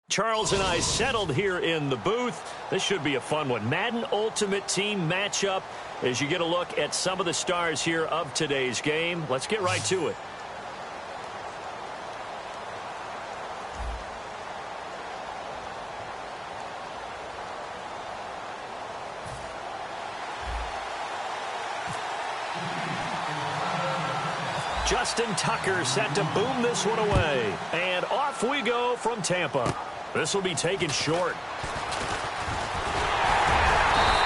Charles and I settled here in the booth. This should be a fun one. Madden Ultimate Team matchup as you get a look at some of the stars here of today's game. Let's get right to it. Justin Tucker set to boom this one away. And off we go from Tampa. This will be taken short.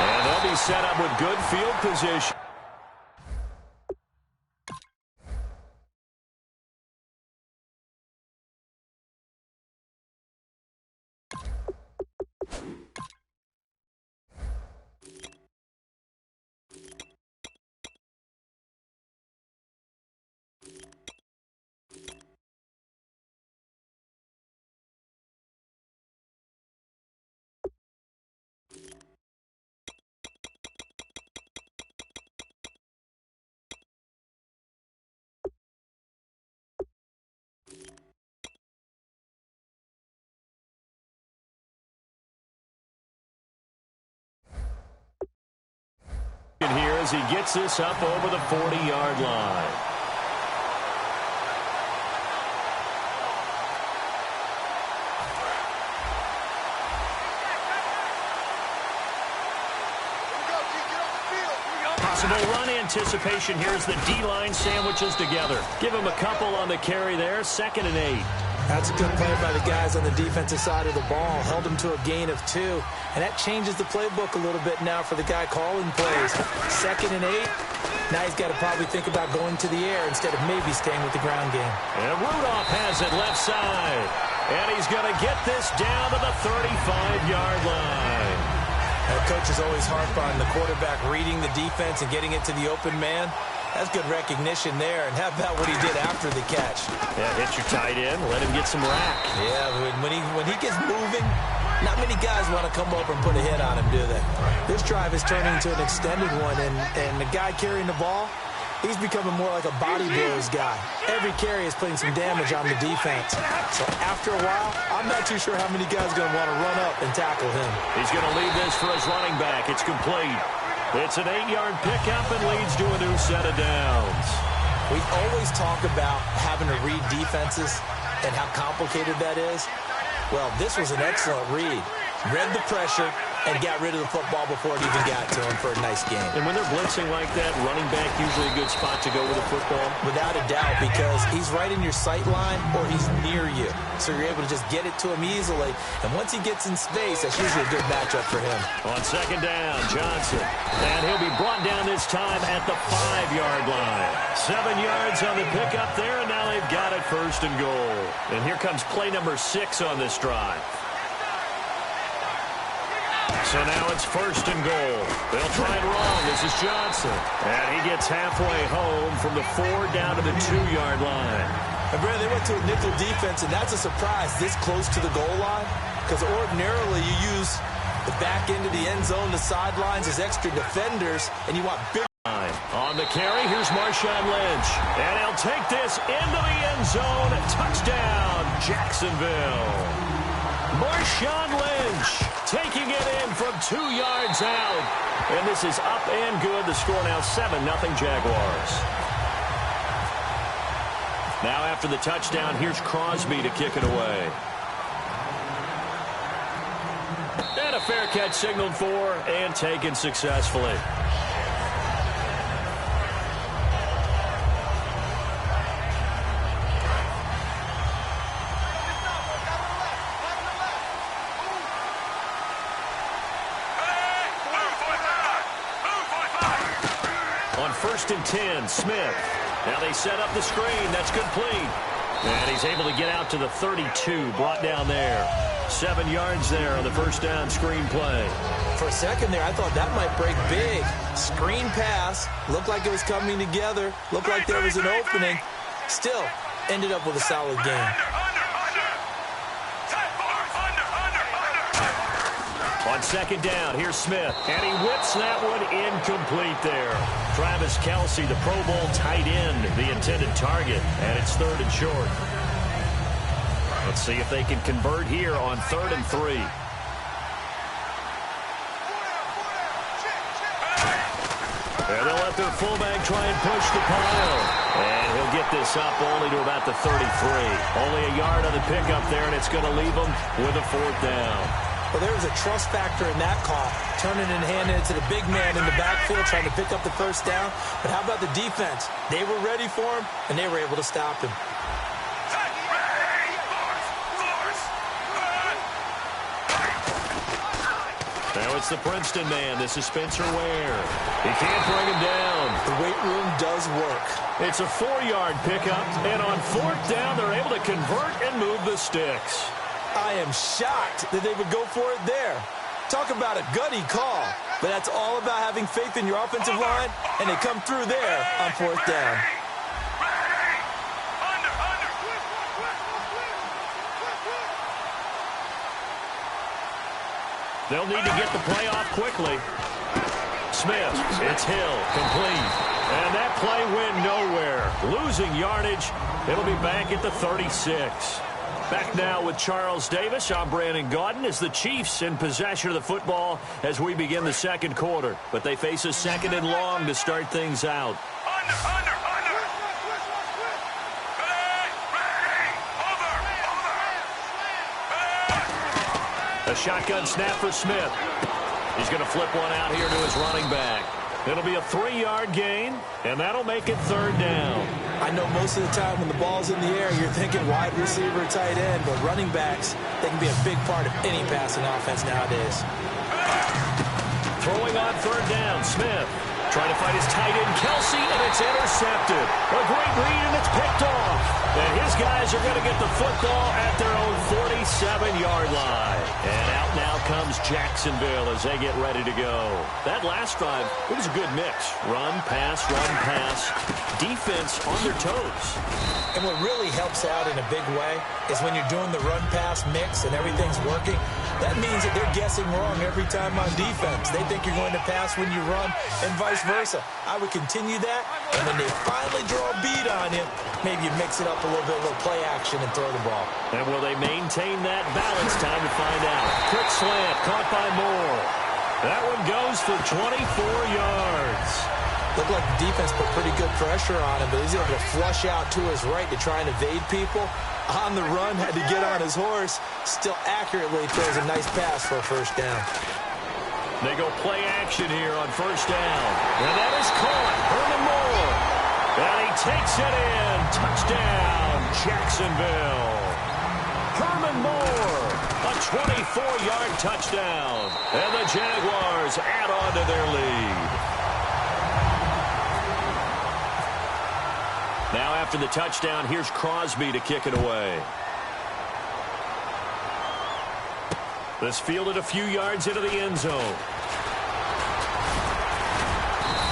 And they'll be set up with good field position. Here as he gets this up over the 40-yard line. Possible run anticipation here as the D-line sandwiches together. Give him a couple on the carry there. 2nd and 8. That's a good play by the guys on the defensive side of the ball. Held him to a gain of 2. And that changes the playbook a little bit now for the guy calling plays. 2nd and 8. Now he's got to probably think about going to the air instead of maybe staying with the ground game. And Rudolph has it left side. And he's going to get this down to the 35-yard line. And coach is always harp on the quarterback reading the defense and getting it to the open man. That's good recognition there. And how about what he did after the catch? Yeah, hit your tight end, let him get some rack. Yeah, when he gets moving, not many guys want to come over and put a hit on him, do they? This drive is turning into an extended one, and the guy carrying the ball, he's becoming more like a body blows guy. Every carry is putting some damage on the defense. So after a while, I'm not too sure how many guys are going to want to run up and tackle him. He's going to leave this for his running back. It's complete. It's an 8-yard pickup and leads to a new set of downs. We always talk about having to read defenses and how complicated that is. Well, this was an excellent read. Read the pressure and got rid of the football before it even got to him for a nice game. And when they're blitzing like that, running back usually a good spot to go with the football? Without a doubt, because he's right in your sight line or he's near you. So you're able to just get it to him easily. And once he gets in space, that's usually a good matchup for him. On 2nd down, Johnson. And he'll be brought down this time at the 5-yard line. 7 yards on the pickup there, and now they've got it 1st and goal. And here comes play number 6 on this drive. So now it's 1st and goal. They'll try it wrong. This is Johnson. And he gets halfway home from the 4 down to the 2-yard line. And Brad, they went to a nickel defense, and that's a surprise this close to the goal line, because ordinarily you use the back end of the end zone, the sidelines as extra defenders, and you want big. On the carry, here's Marshawn Lynch. And he'll take this into the end zone. Touchdown, Jacksonville. Marshawn Lynch taking it in from 2 yards out. And this is up and good. The score now 7-0 Jaguars. Now after the touchdown, here's Crosby to kick it away. And a fair catch signaled for and taken successfully. On 1st and 10, Smith. Now they set up the screen. That's complete. And he's able to get out to the 32, brought down there. 7 yards there on the 1st down screen play. For a second there, I thought that might break big. Screen pass. Looked like it was coming together. Looked like there was an opening. Still ended up with a solid game. On 2nd down, here's Smith. And he whips that one incomplete there. Travis Kelce, the Pro Bowl tight end, the intended target. And it's 3rd and short. Let's see if they can convert here on 3rd and 3. And they'll let their fullback try and push the pile. And he'll get this up only to about the 33. Only a yard on the pickup there, and it's going to leave them with a 4th down. Well, there was a trust factor in that call, turning and handing it to the big man in the backfield, trying to pick up the 1st down. But how about the defense? They were ready for him, and they were able to stop him. Now it's the Princeton man. This is Spencer Ware. He can't bring him down. The weight room does work. It's a 4-yard pickup, and on 4th down, they're able to convert and move the sticks. I am shocked that they would go for it there. Talk about a gutty call, but that's all about having faith in your offensive line, and they come through there on 4th down. They'll need to get the play off quickly. Smith, it's Hill, complete. And that play went nowhere. Losing yardage. It'll be back at the 36. Back now with Charles Davis. I'm Brandon Gaudin as the Chiefs in possession of the football as we begin the 2nd quarter. But they face a 2nd and long to start things out. A shotgun snap for Smith. He's going to flip one out here to his running back. It'll be a 3-yard gain, and that'll make it 3rd down. I know most of the time when the ball's in the air, you're thinking wide receiver, tight end, but running backs, they can be a big part of any passing offense nowadays. Throwing on 3rd down, Smith. Trying to find his tight end, Kelce, and it's intercepted. A great read, and it's picked off. And his guys are going to get the football at their own 47-yard line. And out now comes Jacksonville as they get ready to go. That last drive, it was a good mix. Run, pass, defense on their toes. And what really helps out in a big way is when you're doing the run-pass mix and everything's working, that means that they're guessing wrong every time on defense. They think you're going to pass when you run and vice versa. I would continue that, and when they finally draw a beat on you, maybe you mix it up a little bit, a little play action, and throw the ball. And will they maintain that balance? Time to find out. Quick slant, caught by Moore. That one goes for 24 yards. Looked like the defense put pretty good pressure on him, but he's able to flush out to his right to try and evade people. On the run, had to get on his horse. Still accurately throws a nice pass for a 1st down. They go play action here on 1st down. And that is caught. Herman Moore. And he takes it in. Touchdown, Jacksonville. Herman Moore. A 24-yard touchdown. And the Jaguars add on to their lead. Now after the touchdown, here's Crosby to kick it away. This fielded a few yards into the end zone.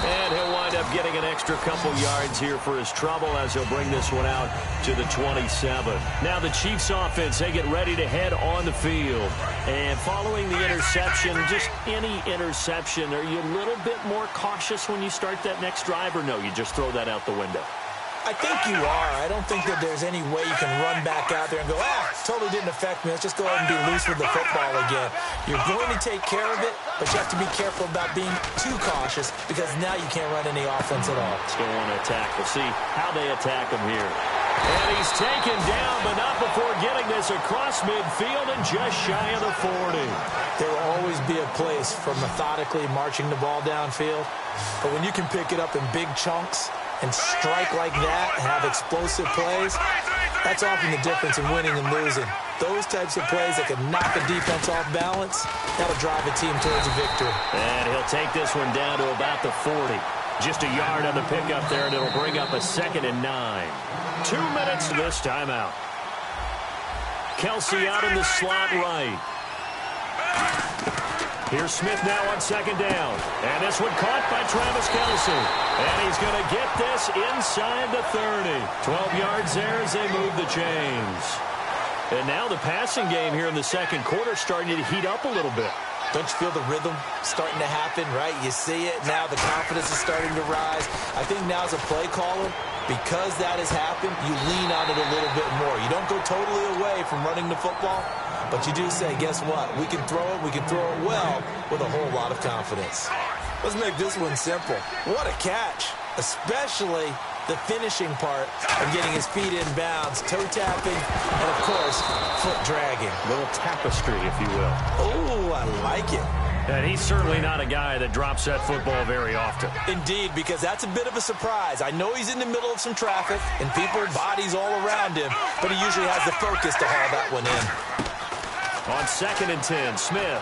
And he'll wind up getting an extra couple yards here for his trouble as he'll bring this one out to the 27. Now the Chiefs offense, they get ready to head on the field. And following the interception, just any interception, are you a little bit more cautious when you start that next drive, or no, you just throw that out the window? I think you are. I don't think that there's any way you can run back out there and go, totally didn't affect me. Let's just go ahead and be loose with the football again. You're going to take care of it, but you have to be careful about being too cautious because now you can't run any offense at all. Still want to attack. We'll see how they attack him here. And he's taken down, but not before getting this across midfield and just shy of the 40. There will always be a place for methodically marching the ball downfield, but when you can pick it up in big chunks and strike like that, have explosive plays, that's often the difference in winning and losing. Those types of plays that can knock a defense off balance, that'll drive a team towards a victory. And he'll take this one down to about the 40. Just a yard on the pickup there, and it'll bring up a 2nd and 9. 2 minutes to this timeout. Kelsey out in the slot right. Here's Smith now on 2nd down. And this one caught by Travis Kelsey. And he's going to get this inside the 30. 12 yards there as they move the chains. And now the passing game here in the second quarter starting to heat up a little bit. Don't you feel the rhythm starting to happen, right? You see it. Now the confidence is starting to rise. I think now as a play caller, because that has happened, you lean on it a little bit more. You don't go totally away from running the football, but you do say, guess what? We can throw it. We can throw it well with a whole lot of confidence. Let's make this one simple. What a catch, especially the finishing part of getting his feet in bounds, toe tapping, and, of course, foot dragging. A little tapestry, if you will. Oh, I like it. And he's certainly not a guy that drops that football very often. Indeed, because that's a bit of a surprise. I know he's in the middle of some traffic and people, bodies all around him, but he usually has the focus to haul that one in. On 2nd and 10, Smith.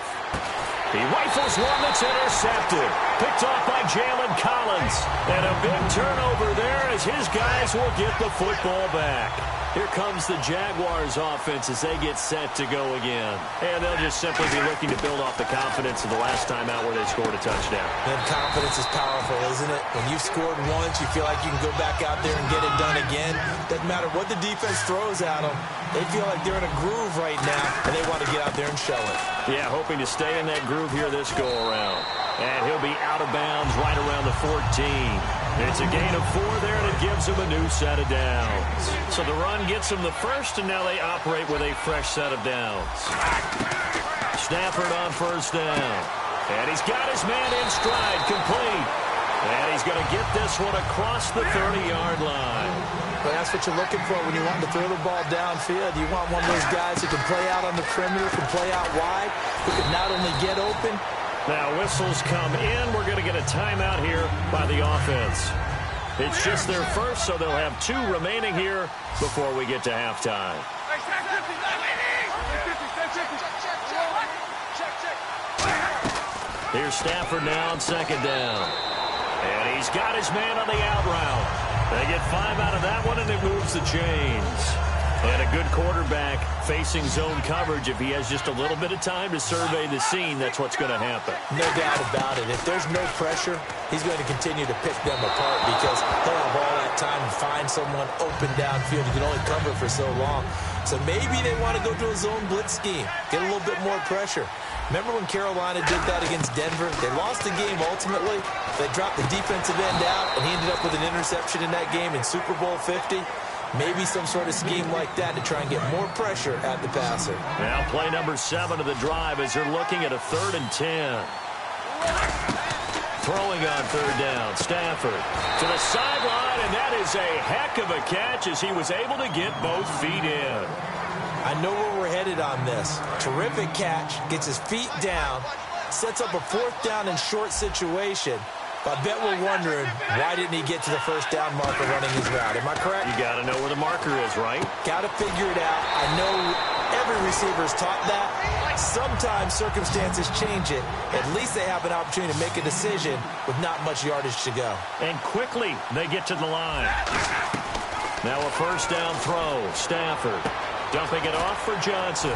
He rifles one that's intercepted. Picked off by Jalen Collins. And a big turnover there as his guys will get the football back. Here comes the Jaguars offense as they get set to go again. And they'll just simply be looking to build off the confidence of the last time out where they scored a touchdown. And confidence is powerful, isn't it? When you've scored once, you feel like you can go back out there and get it done again. Doesn't matter what the defense throws at them. They feel like they're in a groove right now, and they want to get out there and show it. Yeah, hoping to stay in that groove here this go-around. And he'll be out of bounds right around the 14. It's a gain of 4 there, and it gives him a new set of downs. So the run gets him the first, and now they operate with a fresh set of downs. Stafford on 1st down. And he's got his man in stride, complete. And he's going to get this one across the 30-yard line. But that's what you're looking for when you want to throw the ball downfield. You want one of those guys who can play out on the perimeter, can play out wide, who can not only get open. Now whistles come in. We're going to get a timeout here by the offense. It's just their first, so they'll have 2 remaining here before we get to halftime. Here's Stafford now on 2nd down. And he's got his man on the out route. They get 5 out of that one, and it moves the chains. And a good quarterback facing zone coverage. If he has just a little bit of time to survey the scene, that's what's going to happen. No doubt about it. If there's no pressure, he's going to continue to pick them apart because he'll have all that time to find someone open downfield. You can only cover for so long. So maybe they want to go to a zone blitz scheme, get a little bit more pressure. Remember when Carolina did that against Denver? They lost the game ultimately. They dropped the defensive end out, and he ended up with an interception in that game in Super Bowl 50. Maybe some sort of scheme like that to try and get more pressure at the passer. Now play number 7 of the drive as they're looking at a 3rd and 10. Throwing on 3rd down, Stafford to the sideline, and that is a heck of a catch as he was able to get both feet in. I know where we're headed on this. Terrific catch, gets his feet down, sets up a 4th down and short situation. But I bet we're wondering, why didn't he get to the 1st down marker running his route? Am I correct? You got to know where the marker is, right? Got to figure it out. I know every receiver's taught that. Sometimes circumstances change it. At least they have an opportunity to make a decision with not much yardage to go. And quickly, they get to the line. Now a 1st down throw. Stafford dumping it off for Johnson.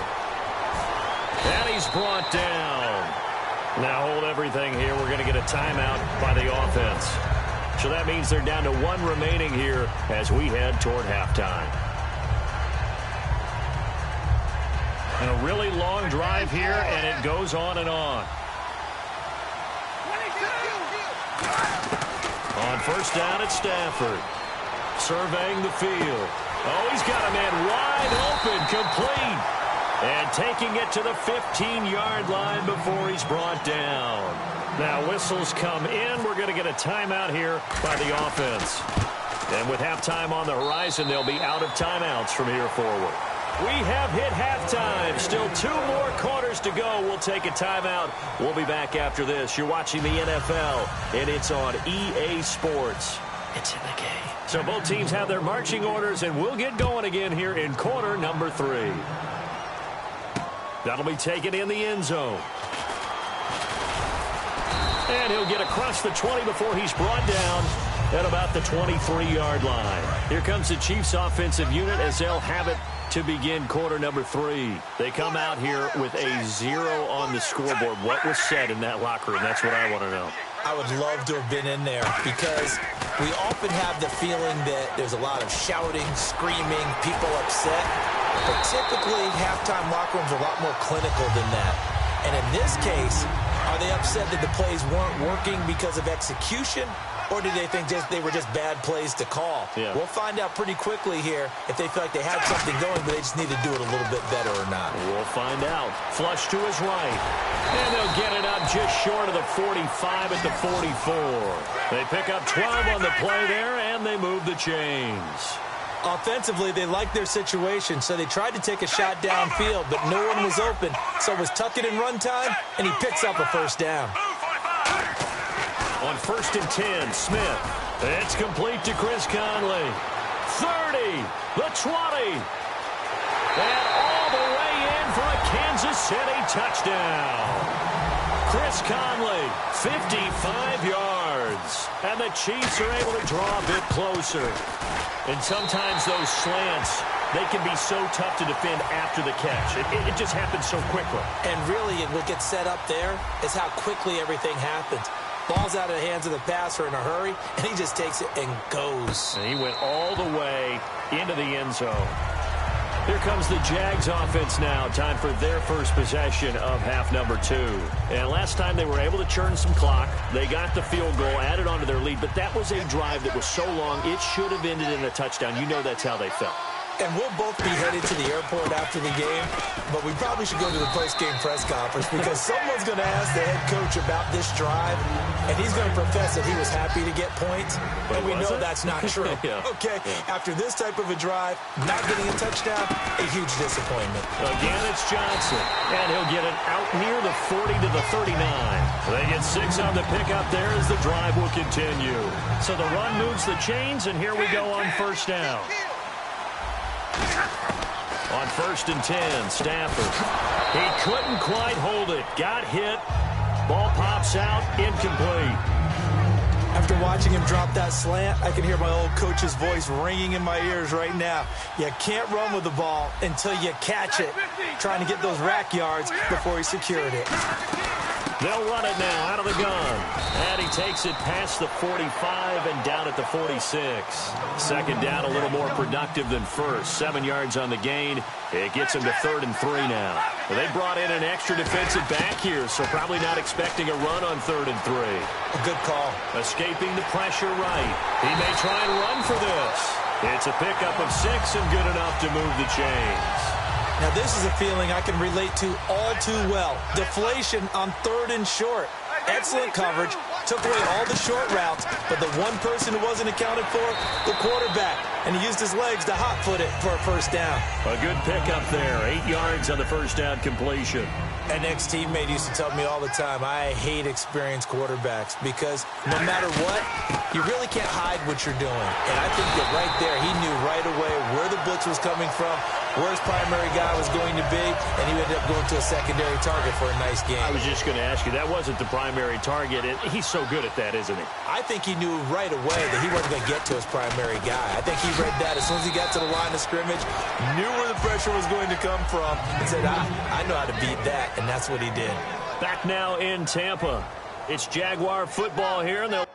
And he he's brought down. Now hold everything here. We're going to get a timeout by the offense. So that means they're down to 1 remaining here as we head toward halftime. And a really long drive here, and it goes on and on. On first down, it's Stafford. Surveying the field. Oh, he's got a man wide open, complete. And taking it to the 15-yard line before he's brought down. Now whistles come in. We're going to get a timeout here by the offense. And with halftime on the horizon, they'll be out of timeouts from here forward. We have hit halftime. Still 2 more quarters to go. We'll take a timeout. We'll be back after this. You're watching the NFL, and it's on EA Sports. It's in the game. So both teams have their marching orders, and we'll get going again here in quarter number 3. That'll be taken in the end zone. And he'll get across the 20 before he's brought down at about the 23-yard line. Here comes the Chiefs offensive unit as they'll have it to begin quarter number 3. They come out here with a 0 on the scoreboard. What was said in that locker room? That's what I want to know. I would love to have been in there because we often have the feeling that there's a lot of shouting, screaming, people upset. But typically, halftime locker rooms are a lot more clinical than that. And in this case, are they upset that the plays weren't working because of execution? Or do they think they were just bad plays to call? Yeah. We'll find out pretty quickly here if they feel like they had something going, but they just need to do it a little bit better or not. We'll find out. Flush to his right. And they'll get it up just short of the 45 at the 44. They pick up 12 on the play there, and they move the chains. Offensively, they liked their situation, so they tried to take a shot downfield, but no one was open. So it was tuck it and run time, and he picks up a first down. On first and 10, Smith. It's complete to Chris Conley. 30, the 20. And all the way in for a Kansas City touchdown. Chris Conley, 55 yards. And the Chiefs are able to draw a bit closer. And sometimes those slants, they can be so tough to defend after the catch. It just happens so quickly. And really, what gets set up there is how quickly everything happens. Ball's out of the hands of the passer in a hurry, and he just takes it and goes. And he went all the way into the end zone. Here comes the Jags offense now. Time for their first possession of half number 2. And last time they were able to churn some clock. They got the field goal, added on to their lead, but that was a drive that was so long, it should have ended in a touchdown. You know that's how they felt. And we'll both be headed to the airport after the game, but we probably should go to the post-game press conference because someone's going to ask the head coach about this drive, and he's going to profess that he was happy to get points, and we know that's not true. Yeah. Okay, after this type of a drive, not getting a touchdown, a huge disappointment. Again, it's Johnson, and he'll get it out near the 40 to the 39. They get 6 on the pickup there as the drive will continue. So the run moves the chains, and here we go on first down. On first and 10, Stafford. He couldn't quite hold it. Got hit. Ball pops out. Incomplete. After watching him drop that slant, I can hear my old coach's voice ringing in my ears right now. You can't run with the ball until you catch it. Trying to get those rack yards before he secured it. They'll run it now out of the gun. And he takes it past the 45 and down at the 46. Second down, a little more productive than first. 7 yards on the gain. It gets him to 3rd and 3 now. They brought in an extra defensive back here, so probably not expecting a run on 3rd and 3. A good call. Escaping the pressure right. He may try and run for this. It's a pickup of 6 and good enough to move the chains. Now, this is a feeling I can relate to all too well. Deflation on 3rd and short. Excellent coverage. Took away all the short routes, but the one person who wasn't accounted for, the quarterback. And he used his legs to hot-foot it for a first down. A good pickup there. 8 yards on the first down completion. An ex-teammate used to tell me all the time, I hate experienced quarterbacks because no matter what, you really can't hide what you're doing. And I think that right there, he knew right away where the blitz was coming from, where his primary guy was going to be, and he ended up going to a secondary target for a nice game. I was just going to ask you, that wasn't the primary target. He's so good at that, isn't he? I think he knew right away that he wasn't going to get to his primary guy. I think he read that. As soon as he got to the line of scrimmage, knew where the pressure was going to come from, and said, I know how to beat that, and that's what he did. Back now in Tampa. It's Jaguar football here, and they'll